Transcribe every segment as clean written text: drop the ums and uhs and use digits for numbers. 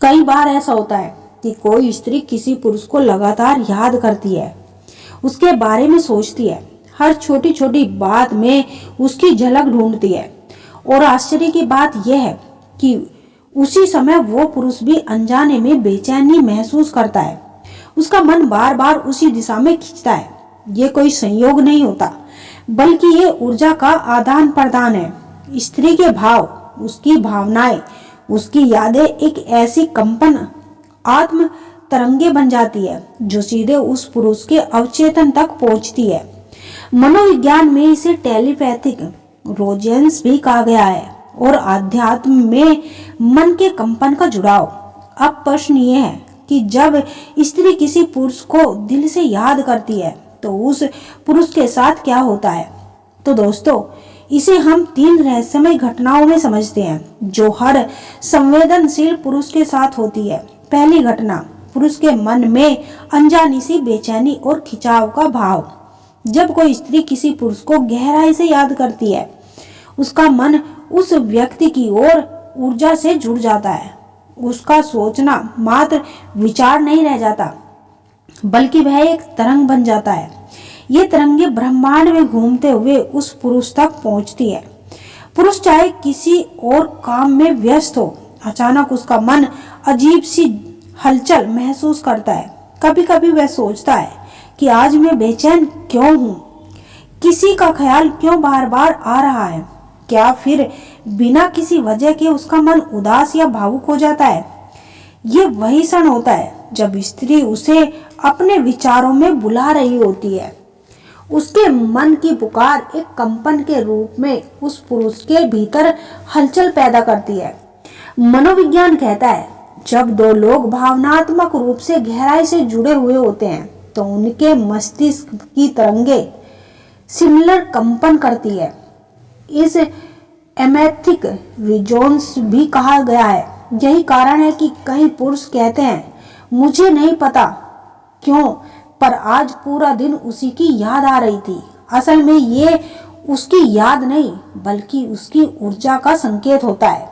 कई बार ऐसा होता है कि कोई स्त्री किसी पुरुष को लगातार याद करती है, उसके बारे में सोचती है, हर छोटी छोटी बात में उसकी झलक ढूंढती है। और आश्चर्य की बात यह है कि उसी समय वो पुरुष भी अनजाने में बेचैनी महसूस करता है। उसका मन बार बार उसी दिशा में खींचता है। ये कोई संयोग नहीं होता, बल्कि ये ऊर्जा का आदान प्रदान है। स्त्री के भाव, उसकी भावनाएं, उसकी यादें एक ऐसी कंपन आत्म तरंगे बन जाती है जो सीधे उस पुरुष के अवचेतन तक पहुंचती है। मनोविज्ञान में इसे टेलीपैथिक रोजेंस भी कहा गया है और अध्यात्म में मन के कंपन का जुड़ाव। अब प्रश्न ये है कि जब स्त्री किसी पुरुष को दिल से याद करती है तो उस पुरुष के साथ क्या होता है। तो दोस्तों, इसे हम 3 रहस्यमय घटनाओं में समझते हैं जो हर संवेदनशील पुरुष के साथ होती है। पहली घटना, पुरुष के मन में अनजानी सी बेचैनी और खिंचाव का भाव। जब कोई स्त्री किसी पुरुष को गहराई से याद करती है, उसका मन उस व्यक्ति की ओर ऊर्जा से जुड़ जाता है। उसका सोचना मात्र विचार नहीं रह जाता, बल्कि वह एक तरंग बन जाता है। ये तरंगे ब्रह्मांड में घूमते हुए उस पुरुष तक पहुंचती है। पुरुष चाहे किसी और काम में व्यस्त हो, अचानक उसका मन अजीब सी हलचल महसूस करता है। कभी कभी वह सोचता है कि आज मैं बेचैन क्यों हूँ, किसी का ख्याल क्यों बार बार आ रहा है। क्या फिर बिना किसी वजह के उसका मन उदास या भावुक हो जाता है। ये वही क्षण होता है जब स्त्री उसे अपने विचारों में बुला रही होती है। उसके मन की पुकार एक कंपन के रूप में उस पुरुष के भीतर हलचल पैदा करती है। मनोविज्ञान कहता है, जब 2 लोग भावनात्मक रूप से गहराई से जुड़े हुए होते हैं तो उनके मस्तिष्क की तरंगे सिमिलर कंपन करती है। इस एमेथिक रिजोनेंस भी कहा गया है। यही कारण है कि कई पुरुष कहते हैं, मुझे नहीं पता क्यों, पर आज पूरा दिन उसी की याद आ रही थी। असल में ये उसकी याद नहीं, बल्कि उसकी ऊर्जा का संकेत होता है।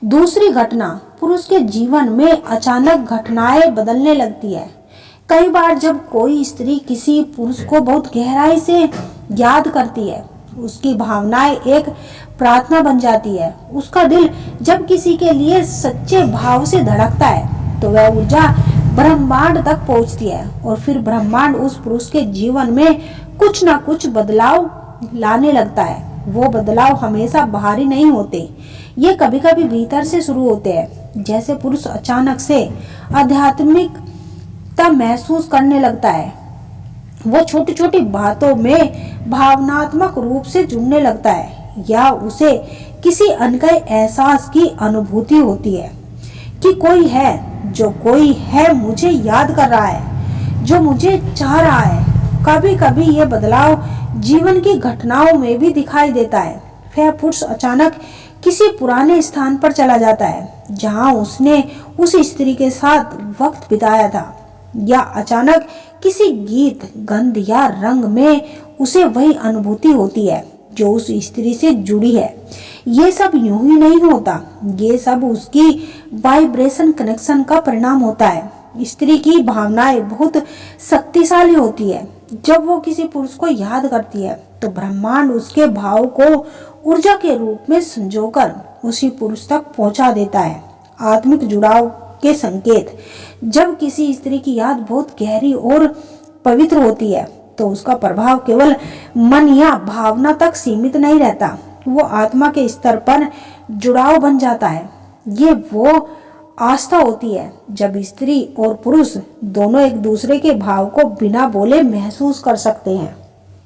दूसरी घटना, पुरुष के जीवन में अचानक घटनाएं बदलने लगती है। कई बार जब कोई स्त्री किसी पुरुष को बहुत गहराई से याद करती है, उसकी भावनाएं एक प्रार्थना बन जाती है। उसका दिल जब किसी के लिए सच्चे भाव से धड़कता है तो वह ऊर्जा ब्रह्मांड तक पहुंचती है और फिर ब्रह्मांड उस पुरुष के जीवन में कुछ ना कुछ बदलाव लाने लगता है। वो बदलाव हमेशा बाहरी नहीं होते, ये कभी कभी भीतर से शुरू होते हैं। जैसे पुरुष अचानक से आध्यात्मिकता महसूस करने लगता है, वो छोटी छोटी बातों में भावनात्मक रूप से जुड़ने लगता है, या उसे किसी अनकहे एहसास की अनुभूति होती है कि कोई है मुझे याद कर रहा है, जो मुझे चाह रहा है। कभी कभी ये बदलाव जीवन की घटनाओं में भी दिखाई देता है। वह पुरुष अचानक किसी पुराने स्थान पर चला जाता है जहां उसने उस स्त्री के साथ वक्त बिताया था, या अचानक किसी गीत, गंध या रंग में उसे वही अनुभूति होती है जो उस स्त्री से जुड़ी है। ये सब यूं ही नहीं होता, ये सब उसकी वाइब्रेशन कनेक्शन का परिणाम होता है। स्त्री की भावनाएं बहुत शक्तिशाली होती है। जब वो किसी पुरुष को याद करती है तो ब्रह्मांड उसके भाव को ऊर्जा के रूप में संजोकर उसी पुरुष तक पहुंचा देता है। आत्मिक जुड़ाव के संकेत, जब किसी स्त्री की याद बहुत गहरी और पवित्र होती है तो उसका प्रभाव केवल मन या भावना तक सीमित नहीं रहता, वो आत्मा के स्तर पर जुड़ाव बन जाता है। ये वो आस्था होती है जब स्त्री और पुरुष दोनों एक दूसरे के भाव को बिना बोले महसूस कर सकते हैं।